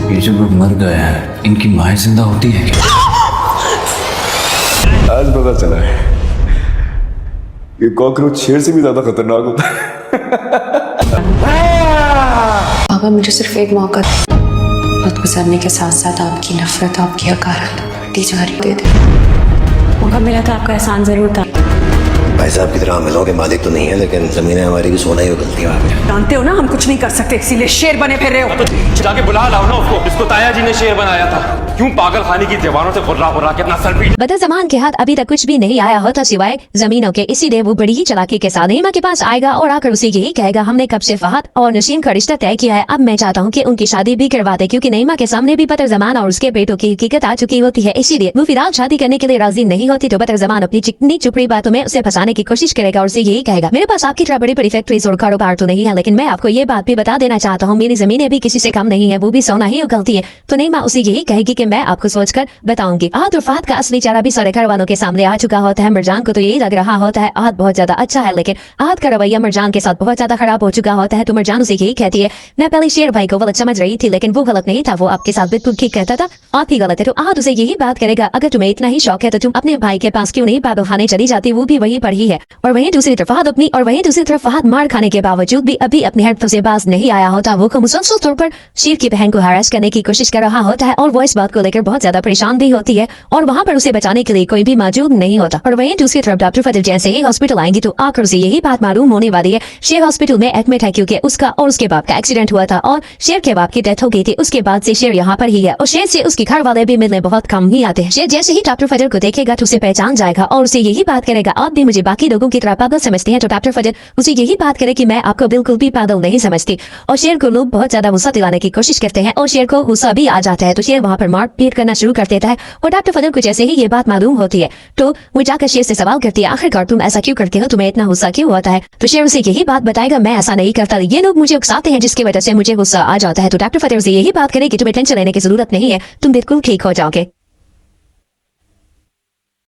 ये जो लोग मर गए हैं इनकी माएँ जिंदा होती है क्या? आज पता चला है कि कॉकरोच शेर से भी ज्यादा खतरनाक होता है। बाबा मुझे सिर्फ एक मौका दे। वक्त गुजरने के साथ साथ आपकी नफरत, आपकी हकारत बढ़ती जा रही दे दे। मौका मिला था, आपका एहसान जरूर था। भाई साहब की तरह मिलों के मालिक तो नहीं है, लेकिन जमीनें हमारी भी सोना ही उगलती है। जानते हो ना हम कुछ नहीं कर सकते, इसीलिए शेर बने फिर रहे हो। तो जाके बुला लाओ ना उसको जिसको ताया जी ने शेर बनाया था। क्यों पागल खाने की दीवारों से खुर्रा खुर्रा के अपना सर पीट। बदज़मान के हाथ अभी तक कुछ भी नहीं आया होता सिवाय जमीनों के, इसीलिए वो बड़ी ही चालाकी के साथ नईमा के पास आएगा और आकर उसे यही कहेगा हमने कब से फहद और नसीम का रिश्ता तय किया है, अब मैं चाहता हूँ कि उनकी शादी भी करवा दे, क्योंकि नईमा के सामने भी बदज़मान और उसके बेटों की हकीकत आ चुकी होती है। इसीलिए वो फिलहाल शादी करने के लिए राजी नहीं होती तो बदज़मान अपनी चिकनी चुपड़ी बातों में उसे फंसाने की कोशिश करेगा और उसे यही कहेगा मेरे पास आपकी तरह बड़ी बड़ी फैक्ट्रीज और कारोबार तो नहीं है, लेकिन मैं आपको ये बात भी बता देना चाहता हूँ मेरी जमीनें भी किसी से कम नहीं है, वो भी सोना ही उगलती है। तो नईमा उसे यही कहेगी कि मैं आपको सोचकर बताऊंगी। आहत और फहद का असली चेहरा भी सारे घर वालों के सामने आ चुका होता है। मिर्जान को तो यही लग रहा होता है आहत बहुत ज्यादा अच्छा है, लेकिन आहत का रवैया मिर्जान के साथ बहुत ज्यादा खराब हो चुका होता है। तो मिर्जान उसे यही कहती है मैं पहले शेर भाई को गलत समझ रही थी, लेकिन वो गलत नहीं था, वो आपके साथ बिल्कुल ठीक कहता था, आप ही गलत है। तो आहत उसे यही बात करेगा अगर तुम्हें इतना ही शौक है तो तुम अपने भाई के पास क्यों नहीं पागल खाने चली जाती, वो भी वही पर ही है। और वहीं दूसरी तरफ फहद अपनी और वहीं दूसरी तरफ फहद मार खाने के बावजूद भी अभी अपनी हरकतों से बाज नहीं आया होता। वो मुसलसल तौर पर शेर की बहन को हरास करने की कोशिश कर रहा होता है और वो इस बात को लेकर बहुत ज्यादा परेशान भी होती है और वहाँ पर उसे बचाने के लिए कोई भी मौजूद नहीं होता। और वहीं दूसरी तरफ डॉक्टर फजल जैसे ही हॉस्पिटल आएंगी तो आकर उसे यही बात मालूम होने वाली है शेर हॉस्पिटल में एडमिट है, क्योंकि उसका और उसके बाप का एक्सीडेंट हुआ था और शेर के बाप की डेथ हो गई थी। उसके बाद से शेर यहाँ पर ही है और शेर से उसके घर वाले भी मिलने बहुत कम ही आते हैं। शेर जैसे ही डॉक्टर फजल को देखेगा तो उसे पहचान जाएगा और उसे यही बात करेगा आप भी मुझे बाकी लोगों की तरह पागल समझते हैं। तो डॉक्टर फजल उसे यही बात करे कि मैं आपको बिल्कुल भी पागल नहीं समझती। और शेर को लोग बहुत ज्यादा गुस्सा दिलाने की कोशिश करते हैं और शेर को गुस्सा भी आ जाता है तो शेर वहाँ पर मार पीट करना शुरू कर देता है। और डॉक्टर फजल को जैसे ही ये बात मालूम होती है तो वो जाकर शेर से सवाल करती है आखिरकार तुम ऐसा क्यों करते हो, तुम्हें इतना गुस्सा क्यों होता है। तो शेर उसे यही बात बताएगा मैं ऐसा नहीं करता, ये लोग मुझे उकसाते हैं जिसकी वजह से मुझे गुस्सा आ जाता है। तो डॉक्टर फजल उसे यही बात करे कि तुम्हें टेंशन लेने की जरूरत नहीं है, तुम बिल्कुल ठीक हो जाओगे।